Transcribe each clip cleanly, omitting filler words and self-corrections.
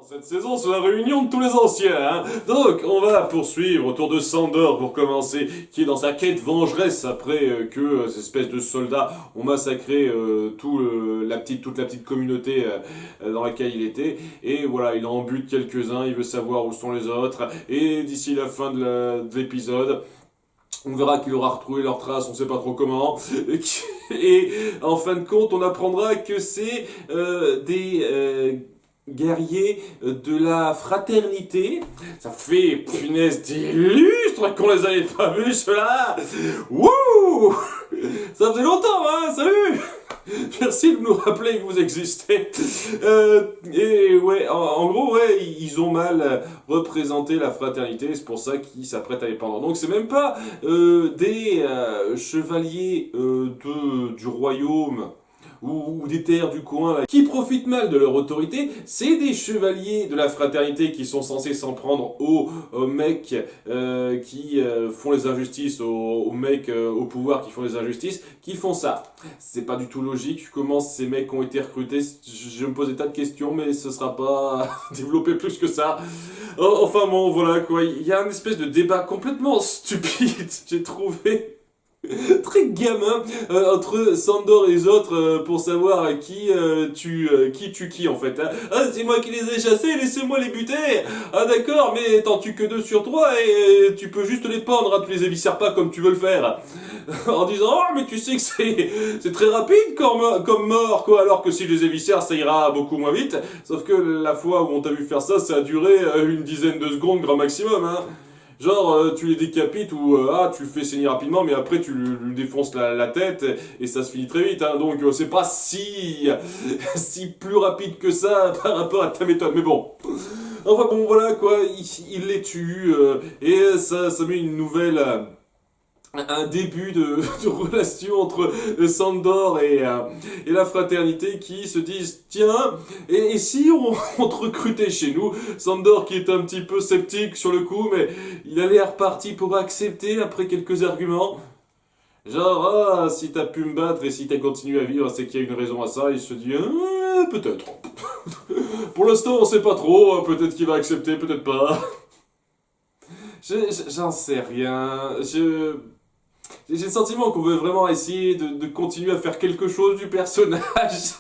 Cette saison, c'est la réunion de tous les anciens, hein. Donc, on va poursuivre autour de Sandor pour commencer, qui est dans sa quête vengeresse après que ces espèces de soldats ont massacré toute la petite communauté dans laquelle il était. Et voilà, il en bute quelques-uns, il veut savoir où sont les autres. Et d'ici la fin de l'épisode, on verra qu'il aura retrouvé leurs traces, on sait pas trop comment. Et en fin de compte, on apprendra que c'est des guerriers de la fraternité. Ça fait punaise d'illustre qu'on les avait pas vus, ceux-là. Wouh! Ça faisait longtemps, hein? Salut! Merci de nous rappeler que vous existez. Et ouais, en gros, ouais, ils ont mal représenté la fraternité, c'est pour ça qu'ils s'apprêtent à les pendre. Donc c'est même pas des chevaliers du royaume ou des terres du coin là, qui profitent mal de leur autorité, c'est des chevaliers de la fraternité qui sont censés s'en prendre aux mecs qui font les injustices, aux mecs au pouvoir qui font les injustices, qui font ça. C'est pas du tout logique comment ces mecs ont été recrutés, je me pose des tas de questions, mais ce sera pas développé plus que ça. Enfin bon, voilà quoi, il y a une espèce de débat complètement stupide, j'ai trouvé. Très gamin entre Sandor et les autres pour savoir qui tue qui en fait. Hein. Ah, c'est moi qui les ai chassés, laissez-moi les buter. Ah d'accord, mais t'en tues que 2 sur 3 et tu peux juste les pendre, hein, tu les éviscères pas comme tu veux le faire. En disant oh mais tu sais que c'est très rapide comme mort quoi, alors que si je les éviscère ça ira beaucoup moins vite. Sauf que la fois où on t'a vu faire ça, ça a duré une dizaine de secondes grand maximum. Hein. Genre, tu les décapites ou tu le fais saigner rapidement, mais après tu lui défonces la tête et ça se finit très vite. Hein, donc c'est pas si plus rapide que ça par rapport à ta méthode. Mais bon. Enfin bon, voilà quoi, il les tue et ça met une nouvelle. Un début de relation entre Sandor et la fraternité qui se disent tiens, et si on te recrutait chez nous. Sandor qui est un petit peu sceptique sur le coup, mais il a l'air parti pour accepter après quelques arguments. Genre, si t'as pu me battre et si t'as continué à vivre, c'est qu'il y a une raison à ça. Il se dit, peut-être. Pour l'instant, on sait pas trop, peut-être qu'il va accepter, peut-être pas. J'en sais rien, j'ai le sentiment qu'on veut vraiment essayer de continuer à faire quelque chose du personnage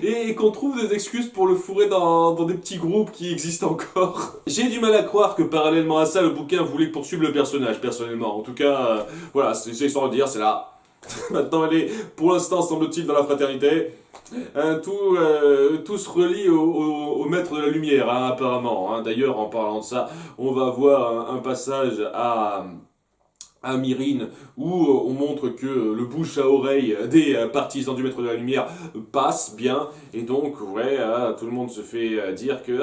et qu'on trouve des excuses pour le fourrer dans des petits groupes qui existent encore. J'ai du mal à croire que parallèlement à ça, le bouquin voulait poursuivre le personnage, personnellement. En tout cas, voilà, c'est histoire de dire, c'est là. Maintenant, elle est, pour l'instant, semble-t-il, dans la fraternité. Tout se relie au maître de la lumière, hein, apparemment. Hein. D'ailleurs, en parlant de ça, on va voir un passage à Myrine où on montre que le bouche à oreille des partisans du Maître de la Lumière passe bien et donc ouais tout le monde se fait dire que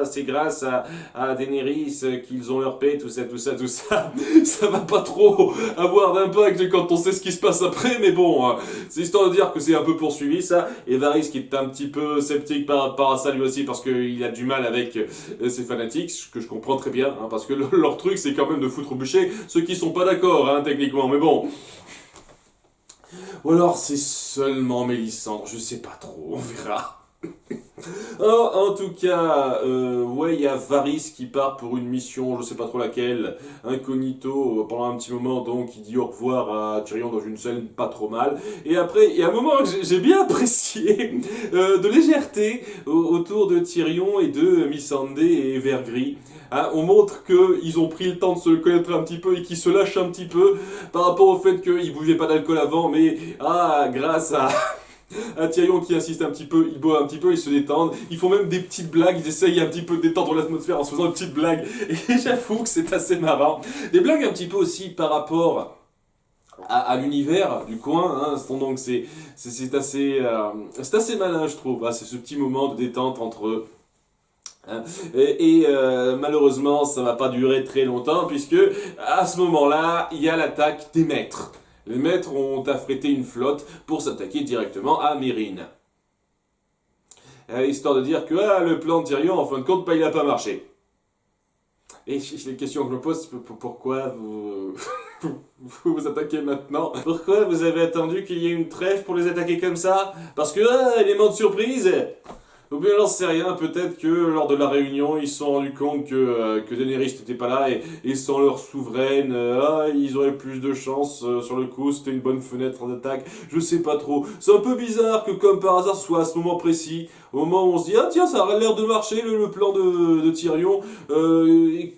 c'est grâce à Daenerys qu'ils ont leur paix, tout ça ça va pas trop avoir d'impact quand on sait ce qui se passe après, mais bon c'est histoire de dire que c'est un peu poursuivi ça. Et Varys qui est un petit peu sceptique par rapport à ça lui aussi parce qu'il a du mal avec ses fanatiques, ce que je comprends très bien hein, parce que leur truc c'est quand même de foutre au bûcher ceux qui sont pas d'accord hein, techniquement, mais bon. Ou alors c'est seulement Mélisandre, je sais pas trop, on verra. En tout cas, ouais, il y a Varys qui part pour une mission, je sais pas trop laquelle, incognito pendant un petit moment, donc il dit au revoir à Tyrion dans une scène pas trop mal. Et après, il y a un moment que j'ai bien apprécié de légèreté autour de Tyrion et de Missandei et Vergris. Hein, on montre qu'ils ont pris le temps de se connaître un petit peu et qu'ils se lâchent un petit peu par rapport au fait qu'ils buvaient pas d'alcool avant, mais grâce à Tyrion qui insiste un petit peu, ils boivent un petit peu, ils se détendent, ils font même des petites blagues, ils essayent un petit peu de détendre l'atmosphère en se faisant des petites blagues, et j'avoue que c'est assez marrant. Des blagues un petit peu aussi par rapport à l'univers du coin, hein, donc c'est assez malin je trouve, hein, c'est ce petit moment de détente entre eux. Hein. Malheureusement, ça va pas durer très longtemps puisque à ce moment-là, il y a l'attaque des maîtres. Les maîtres ont affrété une flotte pour s'attaquer directement à Mérine. Histoire de dire que le plan de Tyrion, en fin de compte, il n'a pas marché. Et les questions que je me pose, pourquoi vous attaquez maintenant? Pourquoi vous avez attendu qu'il y ait une trêve pour les attaquer comme ça? Parce que élément de surprise. Ou bien j'en sais rien, peut-être que lors de la réunion, ils se sont rendus compte que Daenerys n'était pas là et sans leur souveraine, ils auraient plus de chance sur le coup, c'était une bonne fenêtre d'attaque, je sais pas trop. C'est un peu bizarre que comme par hasard ce soit à ce moment précis, au moment où on se dit, ah tiens, ça a l'air de marcher le plan de Tyrion, et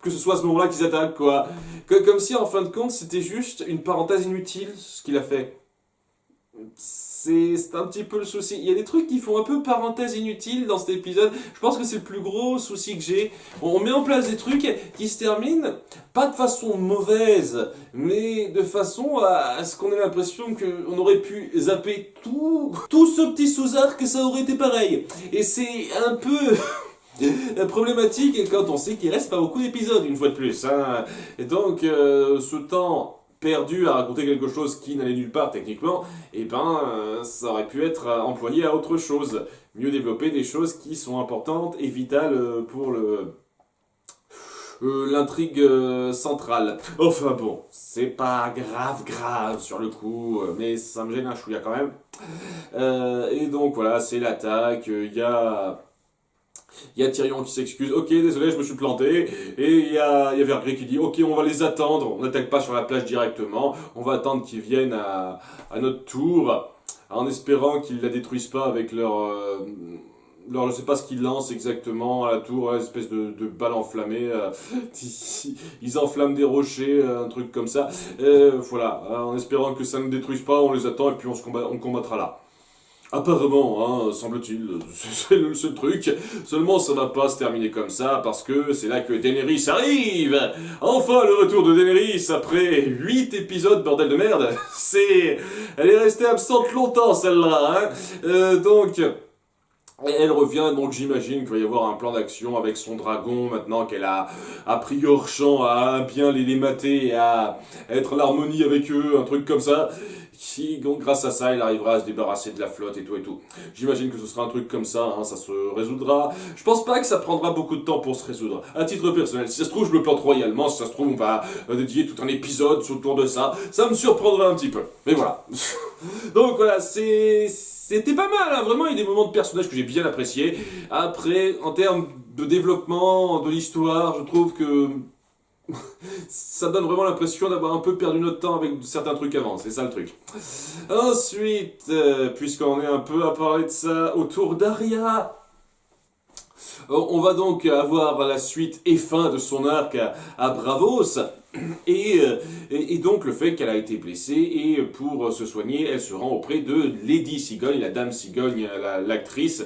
que ce soit à ce moment-là qu'ils attaquent, quoi. Comme si en fin de compte c'était juste une parenthèse inutile ce qu'il a fait. C'est un petit peu le souci. Il y a des trucs qui font un peu parenthèse inutile dans cet épisode. Je pense que c'est le plus gros souci que j'ai. On met en place des trucs qui se terminent, pas de façon mauvaise, mais de façon à ce qu'on ait l'impression qu'on aurait pu zapper tout ce petit sous-arc, que ça aurait été pareil. Et c'est un peu problématique quand on sait qu'il reste pas beaucoup d'épisodes, une fois de plus. Hein. Et donc, ce temps perdu à raconter quelque chose qui n'allait nulle part techniquement, ça aurait pu être employé à autre chose. Mieux développer des choses qui sont importantes et vitales pour l'intrigue centrale. Enfin bon, c'est pas grave sur le coup, mais ça me gêne un chouïa quand même. Et donc voilà, c'est l'attaque, il y a Tyrion qui s'excuse, ok désolé je me suis planté, et il y a Vergrey qui dit ok on va les attendre, on n'attaque pas sur la plage directement, on va attendre qu'ils viennent à notre tour, en espérant qu'ils la détruisent pas avec je sais pas ce qu'ils lancent exactement à la tour, espèce de balle enflammée, ils enflamment des rochers, un truc comme ça, voilà, en espérant que ça ne détruise pas, on les attend et puis on combattra là. Apparemment, hein, semble-t-il, c'est le seul truc. Seulement, ça va pas se terminer comme ça, parce que c'est là que Daenerys arrive. Enfin, le retour de Daenerys après 8 épisodes, bordel de merde. Elle est restée absente longtemps, celle-là, hein. Donc... Elle revient, donc j'imagine qu'il va y avoir un plan d'action avec son dragon, maintenant qu'elle a appris hors champ à bien les mater et à être en harmonie avec eux, un truc comme ça. Donc grâce à ça, elle arrivera à se débarrasser de la flotte et tout et tout. J'imagine que ce sera un truc comme ça, hein, ça se résoudra. Je pense pas que ça prendra beaucoup de temps pour se résoudre. À titre personnel, si ça se trouve, je me plante royalement, si ça se trouve, on va dédier tout un épisode autour de ça. Ça me surprendra un petit peu. Mais voilà. Donc voilà, c'était pas mal, hein, vraiment, il y a des moments de personnages que j'ai bien appréciés. Après, en termes de développement de l'histoire, je trouve que ça donne vraiment l'impression d'avoir un peu perdu notre temps avec certains trucs avant, c'est ça le truc. Ensuite, puisqu'on est un peu à parler de ça, autour d'Arya, on va donc avoir la suite et fin de son arc à Braavos, et donc le fait qu'elle a été blessée, et pour se soigner, elle se rend auprès de Lady Cigogne, la dame Cigogne, l'actrice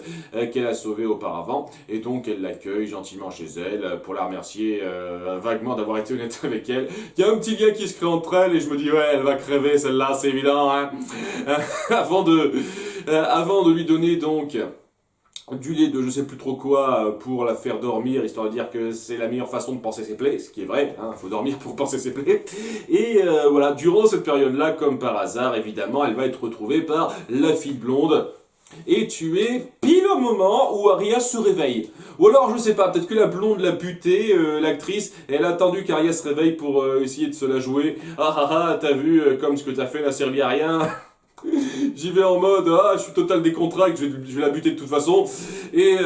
qu'elle a sauvée auparavant, et donc elle l'accueille gentiment chez elle pour la remercier vaguement d'avoir été honnête avec elle. Il y a un petit lien qui se crée entre elles, et je me dis ouais, elle va crever celle-là, c'est évident, hein. avant de lui donner donc du lait de je sais plus trop quoi pour la faire dormir, histoire de dire que c'est la meilleure façon de penser ses plaies, ce qui est vrai, hein, faut dormir pour penser ses plaies. Et voilà, durant cette période-là, comme par hasard, évidemment, elle va être retrouvée par la fille blonde et tuée pile au moment où Arya se réveille. Ou alors, je sais pas, peut-être que la blonde l'a butée, l'actrice, et elle a attendu qu'Arya se réveille pour essayer de se la jouer. Ah ah ah, t'as vu, comme ce que t'as fait n'a servi à rien. J'y vais en mode, je suis total décontracté, je vais la buter de toute façon. Et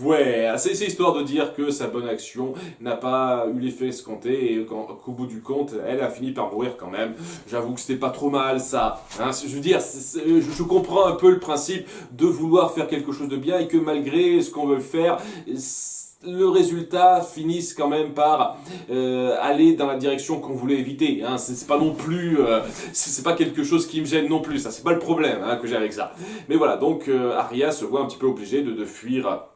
ouais, c'est histoire de dire que sa bonne action n'a pas eu l'effet escompté et qu'au bout du compte, elle a fini par mourir quand même. J'avoue que c'était pas trop mal ça. Hein, je veux dire, je comprends un peu le principe de vouloir faire quelque chose de bien et que malgré ce qu'on veut faire, le résultat finisse quand même par aller dans la direction qu'on voulait éviter. Hein. C'est pas non plus, c'est pas quelque chose qui me gêne non plus. Ça, c'est pas le problème hein, que j'ai avec ça. Mais voilà, donc Arya se voit un petit peu obligée de fuir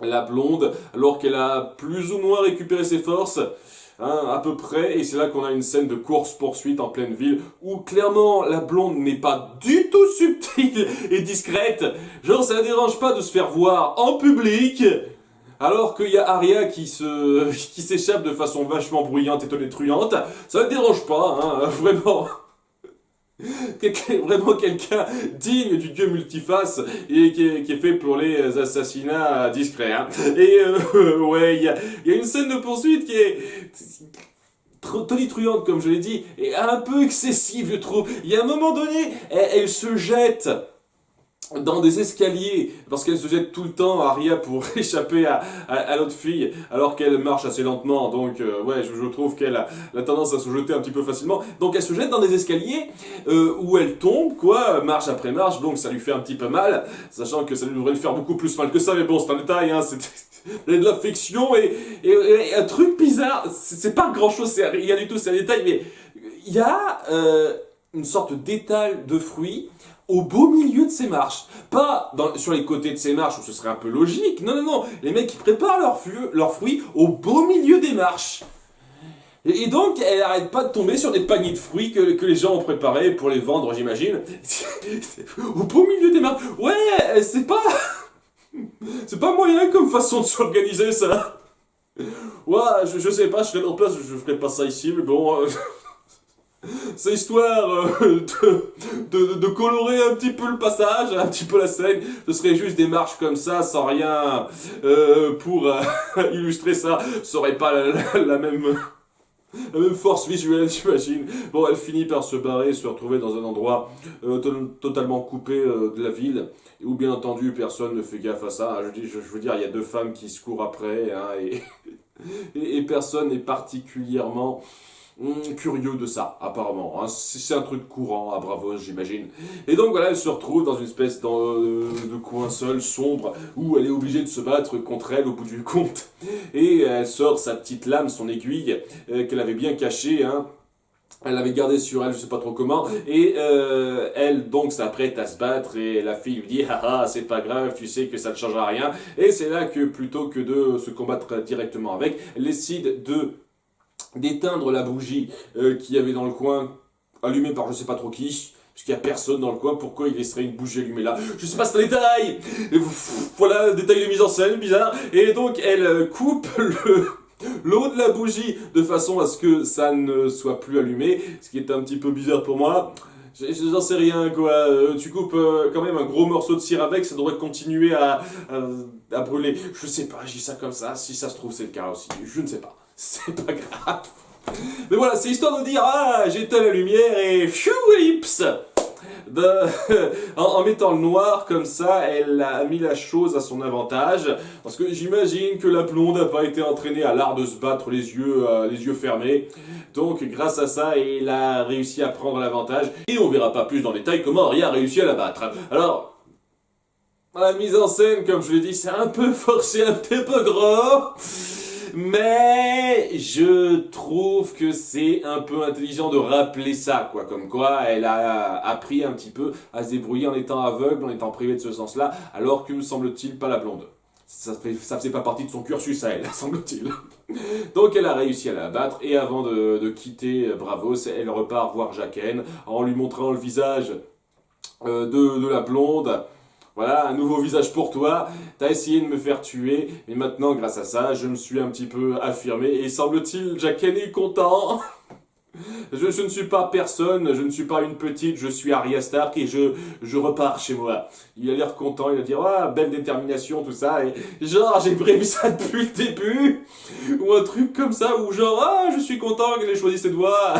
la blonde alors qu'elle a plus ou moins récupéré ses forces. Hein, à peu près, et c'est là qu'on a une scène de course-poursuite en pleine ville où clairement la blonde n'est pas du tout subtile et discrète. Genre, ça ne dérange pas de se faire voir en public. Alors qu'il y a Arya qui s'échappe de façon vachement bruyante et tonitruante, ça ne dérange pas, hein, vraiment. Vraiment quelqu'un digne du dieu multiface et qui est fait pour les assassinats discrets. Hein. Et ouais, il y a une scène de poursuite qui est tonitruante, comme je l'ai dit, et un peu excessive, je trouve. Il y a un moment donné, elle se jette dans des escaliers, parce qu'elle se jette tout le temps, Arya, pour échapper à l'autre fille, alors qu'elle marche assez lentement, donc ouais, je trouve qu'elle a tendance à se jeter un petit peu facilement. Donc elle se jette dans des escaliers où elle tombe, quoi, marche après marche, donc ça lui fait un petit peu mal, sachant que ça lui devrait lui faire beaucoup plus mal que ça, mais bon, c'est un détail, hein, c'est de l'affection et un truc bizarre, c'est pas grand chose, c'est rien du tout, c'est un détail, mais il y a une sorte d'étal de fruits au beau milieu de ces marches. Pas sur les côtés de ces marches où ce serait un peu logique. Non, non, non. Les mecs, ils préparent leurs fruits au beau milieu des marches. Et donc, elle arrête pas de tomber sur des paniers de fruits que les gens ont préparés pour les vendre, j'imagine. Au beau milieu des marches. Ouais, c'est pas... C'est pas moyen comme façon de s'organiser, ça. Ouais, je sais pas, je serais en place, je ferais pas ça ici, mais bon... C'est histoire de colorer un petit peu le passage, un petit peu la scène. Ce serait juste des marches comme ça, sans rien pour illustrer ça. Ça aurait pas la même force visuelle, j'imagine. Bon, elle finit par se barrer, se retrouver dans un endroit totalement coupé de la ville, où bien entendu personne ne fait gaffe à ça. Je veux dire, il y a deux femmes qui se courent après, hein, et personne n'est particulièrement curieux de ça, apparemment. Hein. C'est un truc courant à Braavos, j'imagine. Et donc voilà, elle se retrouve dans une espèce de coin seul, sombre, où elle est obligée de se battre contre elle au bout du compte. Et elle sort sa petite lame, son aiguille, qu'elle avait bien cachée, hein. Elle l'avait gardée sur elle, je sais pas trop comment, et elle donc s'apprête à se battre, et la fille lui dit ah c'est pas grave, tu sais que ça ne changera rien, et c'est là que plutôt que de se combattre directement avec, elle décide d'éteindre la bougie qu'il y avait dans le coin, allumée par je sais pas trop qui, parce qu'il y a personne dans le coin, pourquoi il laisserait une bougie allumée là? Je sais pas, c'est un détail! Et voilà, détail de mise en scène, bizarre, et donc elle coupe l'eau de la bougie de façon à ce que ça ne soit plus allumé, ce qui est un petit peu bizarre pour moi. J'en sais rien quoi, tu coupes quand même un gros morceau de cire avec, ça devrait continuer à brûler. Je sais pas, je dis ça comme ça, si ça se trouve c'est le cas aussi, je ne sais pas. C'est pas grave. Mais voilà, c'est histoire de dire ah j'éteins la lumière et pfiou ellipse. En mettant le noir comme ça, elle a mis la chose à son avantage. Parce que j'imagine que la blonde n'a pas été entraînée à l'art de se battre les yeux fermés. Donc grâce à ça, elle a réussi à prendre l'avantage. Et on verra pas plus dans le détail comment Arya a réussi à la battre. Alors, la mise en scène, comme je l'ai dit, c'est un peu forcé, un petit peu gros. Mais je trouve que c'est un peu intelligent de rappeler ça, quoi. Comme quoi, elle a appris un petit peu à se débrouiller en étant aveugle, en étant privée de ce sens-là, alors que, semble-t-il, pas la blonde. Ça faisait pas partie de son cursus à elle, semble-t-il. Donc elle a réussi à la battre, et avant de quitter Braavos, elle repart voir Jaqen, en lui montrant le visage de la blonde. Voilà, un nouveau visage pour toi, t'as essayé de me faire tuer, mais maintenant, grâce à ça, je me suis un petit peu affirmé, et semble-t-il, Jaqen est content. Je ne suis pas personne, je ne suis pas une petite, je suis Arya Stark et je repars chez moi. Il a l'air content, il va dire ah belle détermination tout ça et genre j'ai prévu ça depuis le début ou un truc comme ça ou genre ah je suis content qu'elle ait choisi cette voie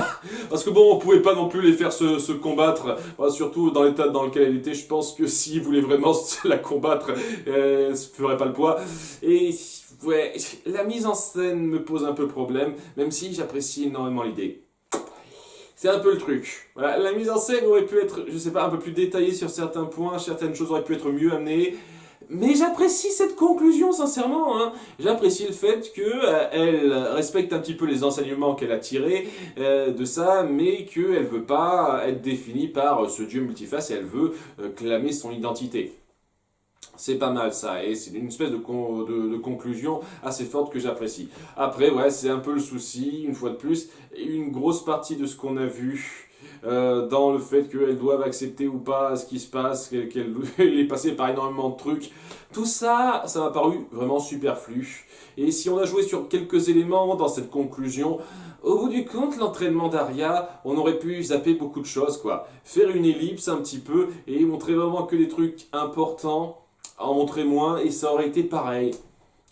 parce que bon on pouvait pas non plus les faire se combattre surtout dans l'état dans lequel elle était. Je pense que s'il voulait vraiment la combattre, elle se ferait pas le poids et ouais la mise en scène me pose un peu problème même si j'apprécie énormément l'idée. C'est un peu le truc. Voilà, la mise en scène aurait pu être, je sais pas, un peu plus détaillée sur certains points, certaines choses auraient pu être mieux amenées. Mais j'apprécie cette conclusion, sincèrement. Hein. J'apprécie le fait qu'elle respecte un petit peu les enseignements qu'elle a tirés de ça, mais qu'elle veut pas être définie par ce dieu multiface et elle veut clamer son identité. C'est pas mal ça, et c'est une espèce de conclusion assez forte que j'apprécie. Après, ouais, c'est un peu le souci, une fois de plus, et une grosse partie de ce qu'on a vu dans le fait qu'elles doivent accepter ou pas ce qui se passe, qu'elle est passée par énormément de trucs. Tout ça, ça m'a paru vraiment superflu. Et si on a joué sur quelques éléments dans cette conclusion, au bout du compte, l'entraînement d'Arya, on aurait pu zapper beaucoup de choses, quoi. Faire une ellipse un petit peu et montrer vraiment que des trucs importants, en montrer moins et ça aurait été pareil.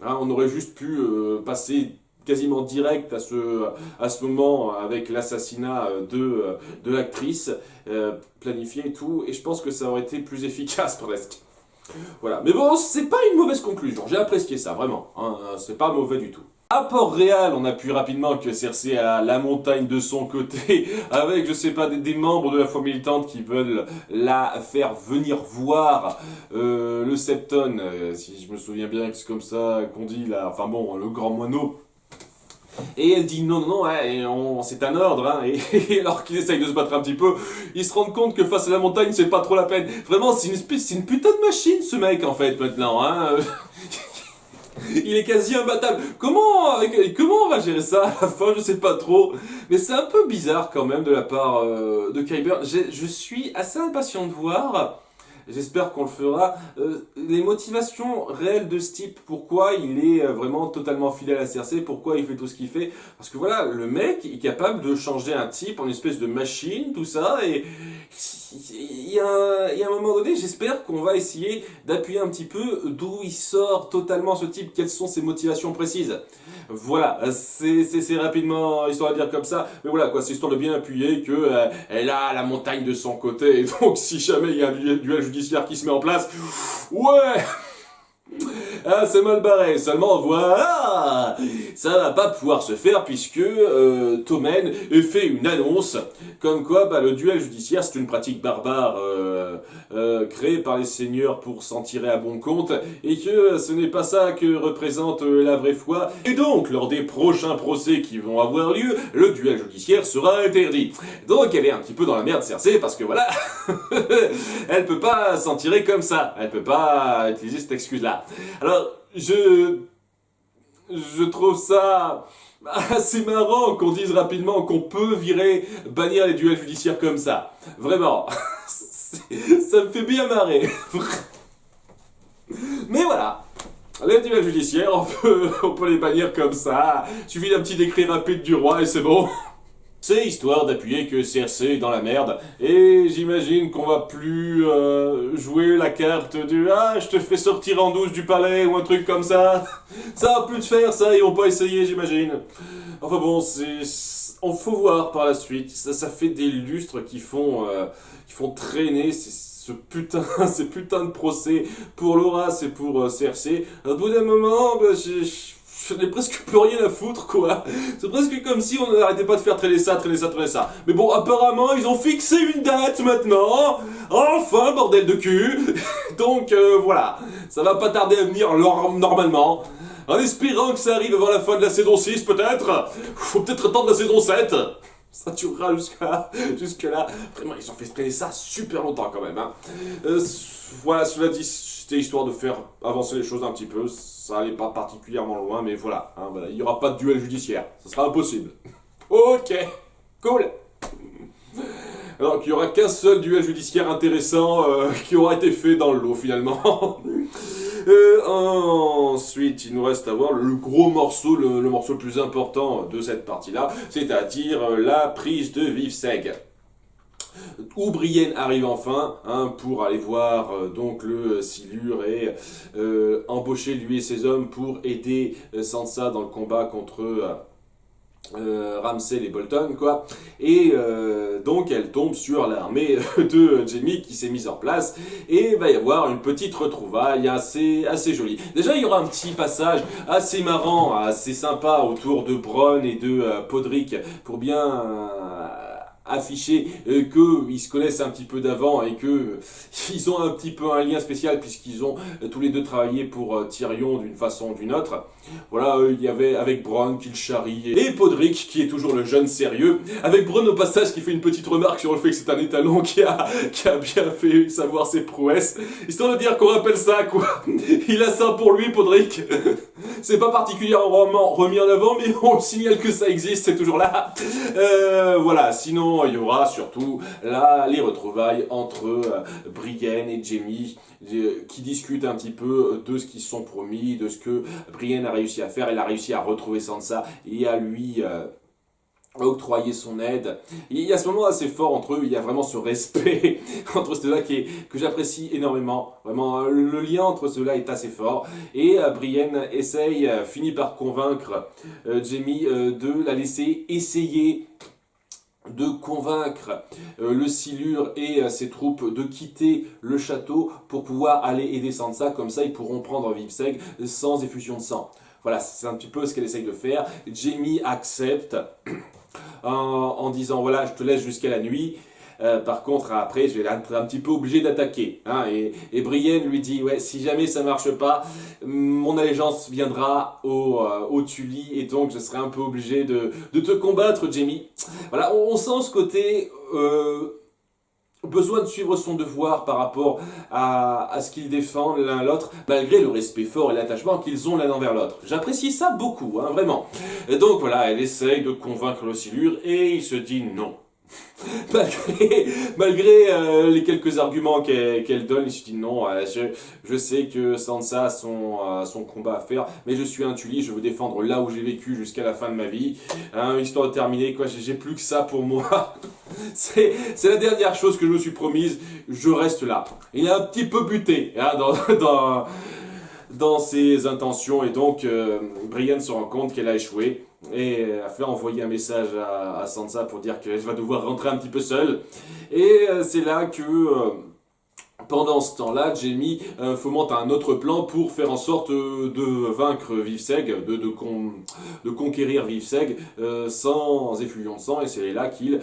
Hein, on aurait juste pu passer quasiment direct à ce moment avec l'assassinat de l'actrice, planifié et tout, et je pense que ça aurait été plus efficace presque. Voilà, mais bon, c'est pas une mauvaise conclusion, j'ai apprécié ça, vraiment, hein, c'est pas mauvais du tout. À Port-Réal, on appuie rapidement que Cersei a la montagne de son côté, avec, je sais pas, des membres de la foi militante qui veulent la faire venir voir le Septon, si je me souviens bien que c'est comme ça qu'on dit là, enfin bon, le grand moineau. Et elle dit non, non, non, ouais, c'est un ordre, hein, et alors qu'ils essayent de se battre un petit peu, ils se rendent compte que face à la montagne, c'est pas trop la peine. Vraiment, c'est une putain de machine, ce mec, en fait, maintenant, hein. Il est quasi imbattable. Comment on va gérer ça à la fin, je sais pas trop. Mais c'est un peu bizarre quand même de la part de Qyburn. Je suis assez impatient de voir. J'espère qu'on le fera. Les motivations réelles de ce type, pourquoi il est vraiment totalement fidèle à Cersei, pourquoi il fait tout ce qu'il fait. Parce que voilà, le mec est capable de changer un type en une espèce de machine, tout ça, et il y a un moment donné, j'espère qu'on va essayer d'appuyer un petit peu d'où il sort totalement ce type, quelles sont ses motivations précises. Voilà, c'est rapidement histoire de dire comme ça, mais voilà quoi, c'est histoire de bien appuyer que elle a la montagne de son côté, et donc si jamais il y a un duel judiciaire qui se met en place, ouais, ah, c'est mal barré, seulement voilà, ça va pas pouvoir se faire puisque Tommen fait une annonce comme quoi bah, le duel judiciaire c'est une pratique barbare créée par les seigneurs pour s'en tirer à bon compte et que ce n'est pas ça que représente la vraie foi. Et donc, lors des prochains procès qui vont avoir lieu, le duel judiciaire sera interdit. Donc elle est un petit peu dans la merde Cersei parce que voilà, elle peut pas s'en tirer comme ça, elle peut pas utiliser cette excuse-là. Alors, je trouve ça assez marrant qu'on dise rapidement qu'on peut bannir les duels judiciaires comme ça. Vraiment. Ça me fait bien marrer. Mais voilà. Les duels judiciaires, on peut les bannir comme ça. Il suffit d'un petit décret rapide du roi et c'est bon. C'est histoire d'appuyer que Cersei est dans la merde, et j'imagine qu'on va plus jouer la carte du « Ah, je te fais sortir en douce du palais » ou un truc comme ça. Ça va plus de faire ça, ils vont pas essayer j'imagine. Enfin bon, on faut voir par la suite, ça fait des lustres qui font traîner ces putains de procès pour Loras et pour Cersei. Au bout d'un moment, bah, je n'ai presque plus rien à foutre, quoi. C'est presque comme si on n'arrêtait pas de faire traîner ça. Mais bon, apparemment, ils ont fixé une date maintenant. Enfin, bordel de cul. Donc, voilà. Ça va pas tarder à venir normalement. En espérant que ça arrive avant la fin de la saison 6, peut-être. Faut peut-être attendre la saison 7. Ça durera jusque-là. Vraiment, ils ont fait traîner ça super longtemps, quand même. Hein. Voilà, cela dit, c'était histoire de faire avancer les choses un petit peu. Ça allait pas particulièrement loin, mais voilà, hein, voilà. Il n'y aura pas de duel judiciaire. Ça sera impossible. Ok, cool. Alors qu'il n'y aura qu'un seul duel judiciaire intéressant qui aura été fait dans le lot, finalement. Ensuite, il nous reste à voir le gros morceau, le morceau le plus important de cette partie-là, c'est-à-dire la prise de Vivseg. Où Brienne arrive enfin pour aller voir donc le Silure et embaucher lui et ses hommes pour aider Sansa dans le combat contre Ramsay et Bolton quoi. Et donc elle tombe sur l'armée de Jaime qui s'est mise en place et il va y avoir une petite retrouvaille assez jolie. Déjà il y aura un petit passage assez marrant, assez sympa autour de Bronn et de Podrick pour bien afficher qu'ils se connaissent un petit peu d'avant et que ils ont un petit peu un lien spécial puisqu'ils ont tous les deux travaillé pour Tyrion d'une façon ou d'une autre. Voilà, il y avait avec Bronn qui le charrie et Podrick qui est toujours le jeune sérieux. Avec Bronn au passage qui fait une petite remarque sur le fait que c'est un étalon qui a bien fait savoir ses prouesses. Histoire de dire qu'on rappelle ça quoi. Il a ça pour lui Podrick. C'est pas particulièrement remis en avant mais on signale que ça existe, c'est toujours là. Voilà, sinon il y aura surtout là les retrouvailles entre Brienne et Jaime qui discutent un petit peu de ce qu'ils se sont promis, de ce que Brienne a réussi à faire. Elle a réussi à retrouver Sansa et à lui octroyer son aide. Il y a ce moment assez fort entre eux, il y a vraiment ce respect entre ceux-là que j'apprécie énormément. Vraiment, le lien entre ceux-là est assez fort. Et Brienne finit par convaincre Jaime de la laisser essayer de convaincre le Silure et ses troupes de quitter le château pour pouvoir aller aider Sansa, comme ça ils pourront prendre Vivseg sans effusion de sang. Voilà, c'est un petit peu ce qu'elle essaye de faire. Jaime accepte en disant voilà, je te laisse jusqu'à la nuit. Par contre, après, je vais être un petit peu obligé d'attaquer. Hein, et Brienne lui dit ouais, si jamais ça marche pas, mon allégeance viendra au Tully et donc je serai un peu obligé de te combattre, Jaime. Voilà, on sent ce côté besoin de suivre son devoir par rapport à ce qu'ils défendent l'un l'autre, malgré le respect fort et l'attachement qu'ils ont l'un envers l'autre. J'apprécie ça beaucoup, hein, vraiment. Et donc voilà, elle essaye de convaincre le Silure et il se dit non. Malgré les quelques arguments qu'elle donne, il se dit non, je sais que Sansa a son combat à faire, mais je suis un Tully, je veux défendre là où j'ai vécu jusqu'à la fin de ma vie. Hein, histoire de terminer, quoi, j'ai plus que ça pour moi. C'est la dernière chose que je me suis promise, je reste là. Il est un petit peu buté hein, dans ses intentions et donc Brienne se rend compte qu'elle a échoué et a fait envoyer un message à Sansa pour dire qu'elle va devoir rentrer un petit peu seule. Et c'est là que pendant ce temps-là, Jaime fomente un autre plan pour faire en sorte de vaincre Vivseg, de conquérir Vivseg sans effusion de sang. Et c'est là qu'il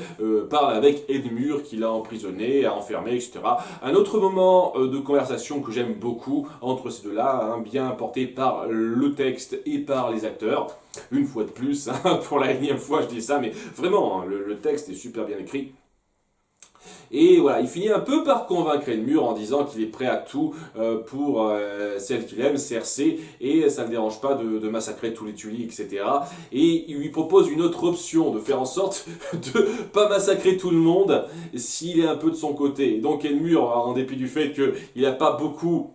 parle avec Edmure, qu'il a emprisonné, a enfermé, etc. Un autre moment de conversation que j'aime beaucoup entre ces deux-là, hein, bien porté par le texte et par les acteurs. Une fois de plus, hein, pour la énième fois je dis ça, mais vraiment, hein, le texte est super bien écrit. Et voilà, il finit un peu par convaincre Edmure en disant qu'il est prêt à tout pour celle qu'il aime, Cersei, et ça ne le dérange pas de massacrer tous les Tully, etc. Et il lui propose une autre option, de faire en sorte de pas massacrer tout le monde s'il est un peu de son côté. Et donc Edmure, en dépit du fait qu'il n'a pas beaucoup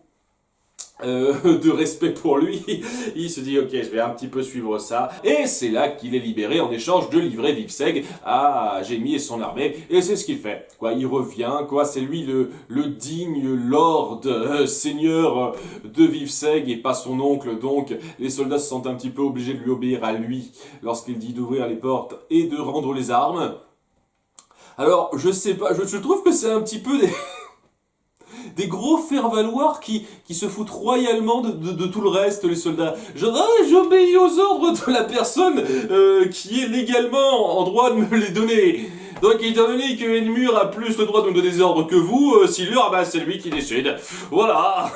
de respect pour lui, il se dit ok, je vais un petit peu suivre ça, et c'est là qu'il est libéré en échange de livrer Vivseg à Jaime et son armée, et c'est ce qu'il fait, quoi, il revient, quoi, c'est lui le digne lord, seigneur de Vivseg et pas son oncle, donc les soldats se sentent un petit peu obligés de lui obéir à lui lorsqu'il dit d'ouvrir les portes et de rendre les armes. Alors, je sais pas, je trouve que c'est un petit peu des gros faire-valoir qui se foutent royalement de tout le reste, les soldats. Genre, ah, j'obéis aux ordres de la personne qui est légalement en droit de me les donner. Donc, étant donné que Edmure a plus le droit de me donner des ordres que vous, Silure, bah, c'est lui qui décide. Voilà.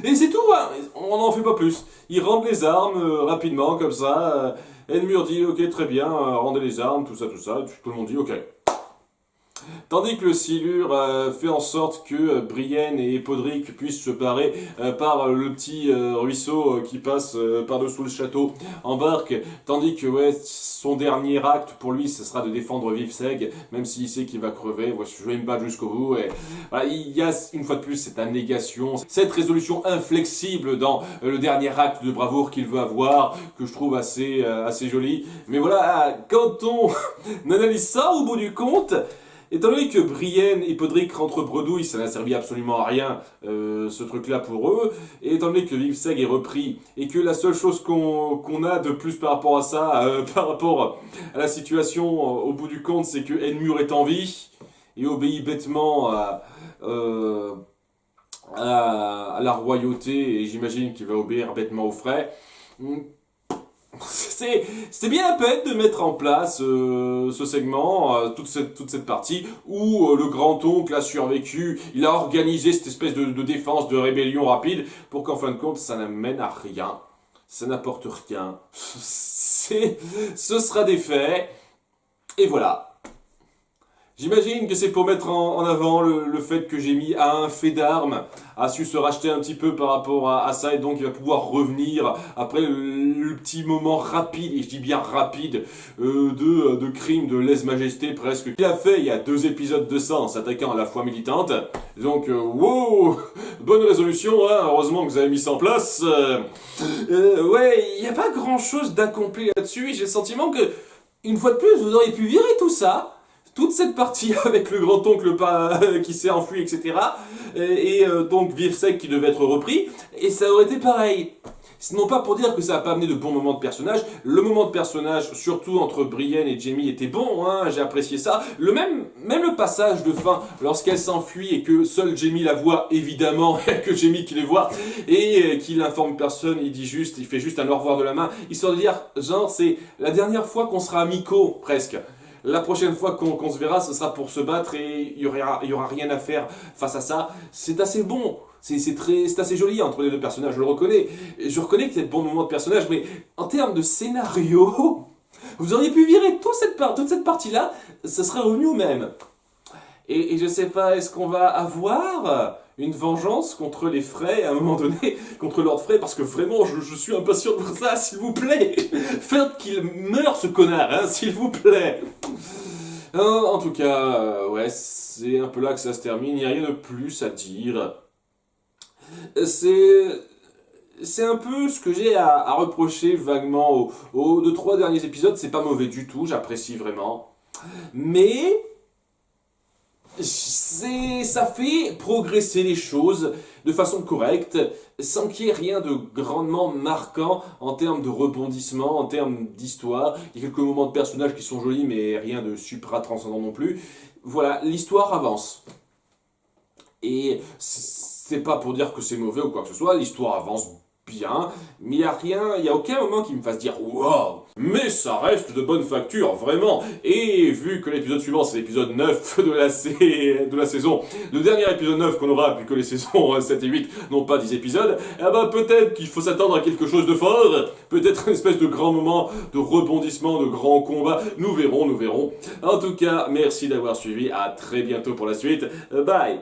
Et c'est tout, hein. On n'en fait pas plus. Ils rendent les armes rapidement, comme ça. Edmure dit, ok, très bien, rendez les armes, tout ça, tout le monde dit, ok. Tandis que le Silure fait en sorte que Brienne et Podrick puissent se barrer par le petit ruisseau qui passe par-dessous le château en barque, tandis que ouais, son dernier acte pour lui ce sera de défendre Vivseg, même s'il sait qu'il va crever, ouais, je vais me battre jusqu'au bout. Et, voilà, il y a une fois de plus cette abnégation, cette résolution inflexible dans le dernier acte de bravoure qu'il veut avoir, que je trouve assez joli. Mais voilà, quand on analyse ça au bout du compte, étant donné que Brienne et Podrick rentrent bredouilles, ça n'a servi absolument à rien ce truc-là pour eux, et étant donné que Vivseg est repris, et que la seule chose qu'on a de plus par rapport à ça, par rapport à la situation au bout du compte, c'est que Edmure est en vie, et obéit bêtement à la royauté, et j'imagine qu'il va obéir bêtement aux frais. C'était bien la peine de mettre en place ce segment, toute cette partie où le grand-oncle a survécu, il a organisé cette espèce de défense, de rébellion rapide, pour qu'en fin de compte, ça n'amène à rien, ça n'apporte rien, ce sera des faits, et voilà. J'imagine que c'est pour mettre en avant le fait que Jaime a un fait d'armes, a su se racheter un petit peu par rapport à ça, et donc il va pouvoir revenir après le petit moment rapide, et je dis bien rapide, de crime de lèse-majesté presque. Il a fait il y a 2 épisodes de ça en s'attaquant à la foi militante, donc wow, bonne résolution, hein, heureusement que vous avez mis ça en place. Ouais, il n'y a pas grand chose d'accompli là-dessus, et j'ai le sentiment que une fois de plus, vous auriez pu virer tout ça, toute cette partie avec le grand-oncle qui s'est enfui, etc. Donc Vivsec qui devait être repris, et ça aurait été pareil. Non pas pour dire que ça n'a pas amené de bons moments de personnage, le moment de personnage, surtout entre Brienne et Jaime, était bon, hein, j'ai apprécié ça. Même le passage de fin, lorsqu'elle s'enfuit et que seul Jaime la voit, évidemment, que Jaime qui les voit, et qu'il informe personne, il fait juste un au revoir de la main, histoire de dire, genre, c'est la dernière fois qu'on sera amicaux, presque. La prochaine fois qu'on se verra, ce sera pour se battre et il y aura rien à faire face à ça. C'est assez bon. C'est assez joli entre les deux personnages, je le reconnais. Je reconnais qu'il y a de bons moments de personnages, mais en termes de scénario, vous auriez pu virer toute cette partie-là, ça serait revenu au même. Et je sais pas, est-ce qu'on va avoir une vengeance contre les Frey à un moment donné, contre Lord Frey, parce que vraiment, je suis impatient pour ça, s'il vous plaît. Faites qu'il meure, ce connard, hein, s'il vous plaît. En tout cas, ouais, c'est un peu là que ça se termine, il n'y a rien de plus à dire. C'est un peu ce que j'ai à reprocher vaguement aux 2-3 derniers épisodes, c'est pas mauvais du tout, j'apprécie vraiment. Mais ça fait progresser les choses de façon correcte, sans qu'il y ait rien de grandement marquant en termes de rebondissement, en termes d'histoire. Il y a quelques moments de personnages qui sont jolis, mais rien de supra-transcendant non plus. Voilà, l'histoire avance. Et c'est pas pour dire que c'est mauvais ou quoi que ce soit, l'histoire avance bien, mais il n'y a aucun moment qui me fasse dire wow. Mais ça reste de bonne facture, vraiment. Et vu que l'épisode suivant c'est l'épisode 9 de la saison, le dernier épisode 9 qu'on aura, vu que les saisons 7 et 8 n'ont pas 10 épisodes, eh ben peut-être qu'il faut s'attendre à quelque chose de fort, peut-être une espèce de grand moment, de rebondissement, de grand combat, nous verrons. En tout cas, merci d'avoir suivi, à très bientôt pour la suite, bye.